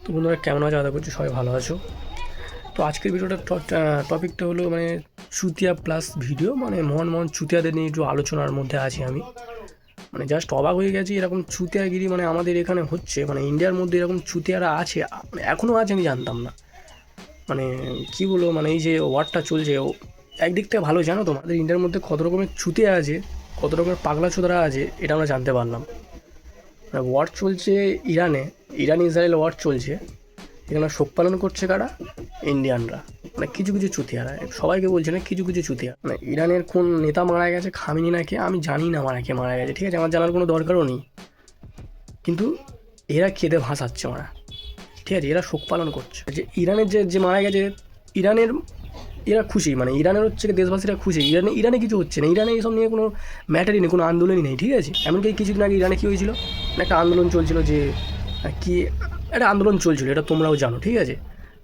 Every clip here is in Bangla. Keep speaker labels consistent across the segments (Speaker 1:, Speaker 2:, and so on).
Speaker 1: তো বন্ধুরা কেমন আছো? আশা করছি সবাই ভালো আছো। তো আজকের ভিডিওটার টপিকটা হলো মানে চুতিয়া প্লাস ভিডিও, মানে মহান মহান চুতিয়াদের নিয়ে একটু আলোচনার মধ্যে আছি আমি। মানে জাস্ট অবাক হয়ে গেছি, এরকম চুতিয়াগিরি মানে আমাদের এখানে হচ্ছে, মানে ইন্ডিয়ার মধ্যে এরকম চুতিয়ারা আছে, মানে এখনও আছে, আমি জানতাম না। মানে কী বলবো, মানে এই যে ওয়ারটা চলছে, একদিক থেকে ভালো, জানো তো আমাদের ইন্ডিয়ার মধ্যে কত রকমের চুতিয়া আছে, কত রকমের পাগলা চোদারা আছে, এটা আমরা জানতে পারলাম। মানে ওয়ার চলছে ইরানে, ইরান ইসরায়েল ওয়ার চলছে, এখানে শোক পালন করছে কারা? ইন্ডিয়ানরা। মানে কিছু কিছু চুতিয়ারা, সবাইকে বলছে না, কিছু কিছু চুতিয়া। মানে ইরানের কোন নেতা মারা গেছে, খামিনি না কে, আমি জানি না কে মারা গেছে, ঠিক আছে, আমার জানার কোনো দরকারও নেই, কিন্তু এরা খেদে ভাসাচ্ছে মারা, ঠিক আছে, এরা শোক পালন করছে। যে ইরানের যে যে মারা গেছে, ইরানের এরা খুশি, মানে ইরানের হচ্ছে দেশবাসীরা খুশি, ইরানে কিছু হচ্ছে না, ইরানে এইসব নিয়ে কোনো ম্যাটারই নেই, কোনো আন্দোলনই নেই, ঠিক আছে। এমনকি কিছুদিন আগে ইরানে কী হয়েছিল, একটা আন্দোলন চলছিল, যে কি একটা আন্দোলন চলছিল, এটা তোমরাও জানো, ঠিক আছে।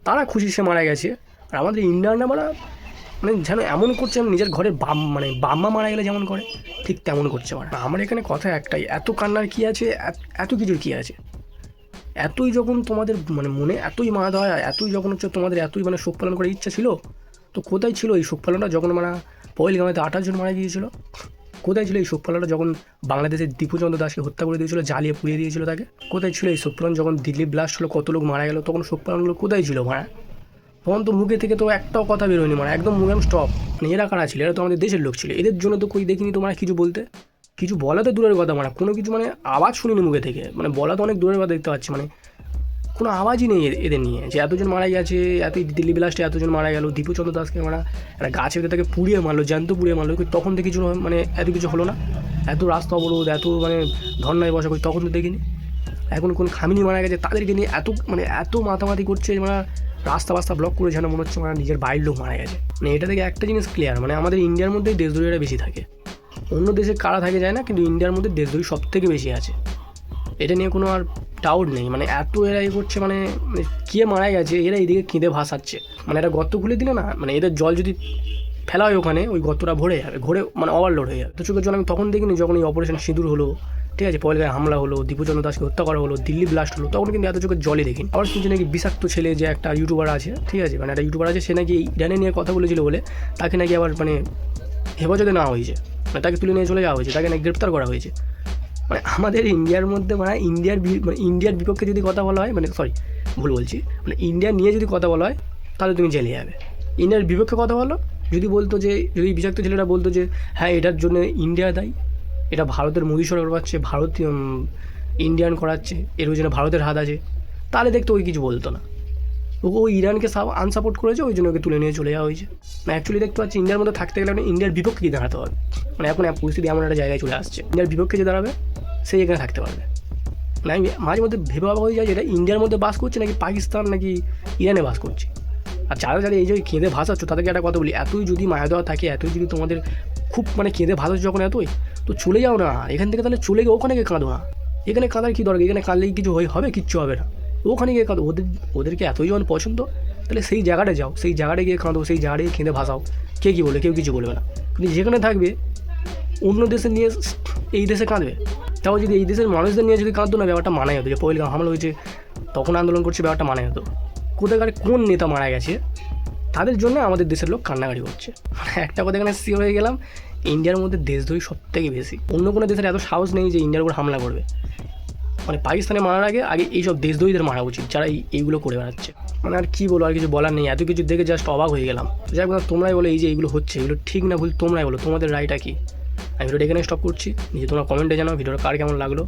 Speaker 1: তারা খুশি সে মারা গেছে, আর আমাদের ইন্ডিয়ানরা মানে যেন এমন করছে, নিজের ঘরের মানে বাম্মা মারা গেলে যেমন করে, ঠিক তেমন করছে মারা। আমার এখানে কথা একটাই, এত কান্নার কী আছে, এত কিছুর কী আছে? এতই যখন তোমাদের মানে মনে এতই মায়া দেওয়া, এতই যখন হচ্ছে তোমাদের এতই মানে শোক পালন করার ইচ্ছা ছিল, তো কোথায় ছিল এই শোক পালনটা যখন মানে পহেলগাঁওতে 28 জন মারা গিয়েছিল? কোথায় ছিল এই শোক পালনটা যখন বাংলাদেশের দীপুচন্দ্র দাসকে হত্যা করে দিয়েছিল, জ্বালিয়ে পুড়িয়ে দিয়েছিল তাকে? কোথায় ছিল এই শোক পালন যখন দিল্লি ব্লাস্ট হলো, কত লোক মারা গেল, তখন শোক পালনগুলো কোথায় ছিল মারা? তখন তো মুখে থেকে তো একটাও কথা বেরোয়নি মারা, একদম মুখে স্টপ। মানে এরা কারা ছিল? এরা তো আমাদের দেশের লোক ছিল, এদের জন্য তো কই দেখিনি তোমরা কিছু বলতে, কিছু বলা তো দূরের কথা, মানে কোনো কিছু মানে আওয়াজ শুনিনি মুখে থেকে, মানে বলা তো অনেক দূরের কথা, দেখতে পাচ্ছি মানে কোনো আওয়াজই নেই এদের নিয়ে, যে এতজন মারা গেছে, এতই দিল্লি ব্লাস্টে এতজন মারা গেল, দীপুচন্দ্র দাসকে মারা একটা গাছের তাকে পুড়িয়ে মারলো, জ্যান্ত পুড়িয়ে মারলো, তখন তো কিছু মানে এত কিছু হলো না? এত রাস্তা অবরোধ, এত মানে ধর্নায় বসা করি, তখন তো দেখিনি। এখন কোন খামিনি মারা গেছে, তাদেরকে নিয়ে এত মাতামাতি করছে, মানে রাস্তা ব্লক করে, যেন মনে হচ্ছে মানে নিজের বাইরের লোক মারা গেছে। মানে এটা থেকে একটা জিনিস ক্লিয়ার, মানে আমাদের ইন্ডিয়ার মধ্যেই দেশদ্রোহীরা বেশি থাকে, অন্য দেশে কারা থাকে যায় না, কিন্তু ইন্ডিয়ার মধ্যে দেশদ্রোহী সব থেকে বেশি আছে, এটা নিয়ে কোনো আর ডাউট নেই। মানে এত এরা করছে, মানে কে মারা গেছে, এরা এদিকে কেঁদে ভাসাচ্ছে। মানে একটা গর্ত খুলে দিলে না, মানে এদের জল যদি ফেলা হয় ওখানে, ওই গর্তটা ভরে যাবে, ঘুরে মানে ওভারলোড হয়ে যাবে। তো চোখের জল আমি তখন দেখিনি যখন এই অপারেশন সিঁদুর হলো, ঠিক আছে, পহেলগাঁয়ে হামলা হলো, দীপুচন্দ্র দাসকে হত্যা করা হলো, দিল্লি ব্লাস্ট হলো, তখন কিন্তু এত চোখের জলই দেখিনি। আবার শুনছি নাকি বিষাক্ত ছেলে যে একটা ইউটিউবার আছে, ঠিক আছে, মানে একটা ইউটিউবার আছে, সে নাকি ইরানে নিয়ে কথা বলেছিল বলে তাকে নাকি আবার মানে হেফাজতে নেওয়া হয়েছে, মানে তাকে তুলে নিয়ে চলে যাওয়া হয়েছে, তাকে নাকি গ্রেপ্তার করা হয়েছে। মানে আমাদের ইন্ডিয়ার মধ্যে মানে ইন্ডিয়ার বিপক্ষে যদি কথা বলা হয়, মানে সরি ভুল বলছি, মানে ইন্ডিয়া নিয়ে যদি কথা বলা হয়, তাহলে তুমি জেলে যাবে। ইন্ডিয়ার বিপক্ষে কথা বলো, যদি বলতো যে, যদি বিষাক্ত ছেলেটা বলতো যে হ্যাঁ এটার জন্য ইন্ডিয়া দায়ী, এটা ভারতের মোদী সরকার পাচ্ছে, ভারতীয় ইন্ডিয়ান করাচ্ছে, এর জন্য ভারতের হাত আছে, তাহলে দেখতো ওই কিছু বলতো না। ও ইরানকে আনসাপোর্ট করেছে, ওই জন্য ওকে তুলে নিয়ে চলে যাওয়া হয়েছে। মানে অ্যাকচুয়ালি দেখতে পাচ্ছি ইন্ডিয়ার মধ্যে থাকতে গেলে ইন্ডিয়ার বিপক্ষে গিয়ে দাঁড়াতে হবে। মানে এখন পরিস্থিতি এমন একটা জায়গায় চলে আসছে, ইন্ডিয়ার বিপক্ষে যে দাঁড়াবে সেই এখানে থাকতে পারবে। মানে আমি মাঝে মধ্যে ভেবে ভাবা হয়ে যায় যে এটা ইন্ডিয়ার মধ্যে বাস করছে নাকি পাকিস্তান নাকি ইরানে বাস করছে। আর যারা এই যে কেঁদে ভাসাচ্ছ, তাদেরকে একটা কথা বলি, এতই যদি মায়া দেওয়া থাকে, এতই যদি তোমাদের খুব মানে কেঁদে ভাসাচ্ছ যখন এতই, তো চলে যাও না এখান থেকে, তাহলে চলে গিয়ে ওখানে গিয়ে কাঁদো না। এখানে কাঁদার কী দরকার? এখানে কাঁদলেই কিছু হবে? কিচ্ছু হবে না। ওখানে গিয়ে কাঁদো, ওদেরকে এতই যখন পছন্দ, তাহলে সেই জায়গাটা যাও, সেই জায়গাটা গিয়ে কাঁদো, সেই জায়গাটায় কেঁদে ভাসাও, কে কী বলে? কেউ কিছু বলবে না। কিন্তু যেখানে থাকবে অন্য দেশে নিয়ে এই দেশে কাঁদবে, তাও যদি এই দেশের মানুষদের নিয়ে যদি কাঁদতো না, ব্যাপারটা মানাই হতো, যে পহেলগাঁও হামলা হয়েছে তখন আন্দোলন করছে, ব্যাপারটা মানাই হতো। কোথাকার কোন নেতা মারা গেছে, তাদের জন্য আমাদের দেশের লোক কান্নাকাটি করছে। মানে একটা কথা এখানে সিওর হয়ে গেলাম, ইন্ডিয়ার মধ্যে দেশদ্রোহী সব থেকে বেশি। অন্য কোনো দেশের এত সাহস নেই যে ইন্ডিয়ার উপর হামলা করবে। মানে পাকিস্তানে মারার আগে এইসব দেশদ্রোহীদের মারা উচিত, যারা এইগুলো করে বেড়াচ্ছে। মানে আর কী বলো, আর কিছু বলার নেই, এত কিছু দেখে জাস্ট অবাক হয়ে গেলাম। যাই হোক, তোমরাই বলো এই যে এইগুলো হচ্ছে, এগুলো ঠিক না ভুল, তোমরাই বলো, তোমাদের রায়টা কি? আমি ভিডিওটা এখানে স্টপ করছি, নিজে তোমরা কমেন্টে জানাও ভিডিওটা কার কেমন লাগলো,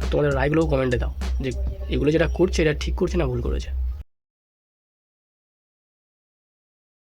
Speaker 1: আর তোমাদের রায়গুলোও কমেন্টে দাও, যে এগুলো যেটা করছে এটা ঠিক করছে না ভুল করেছে।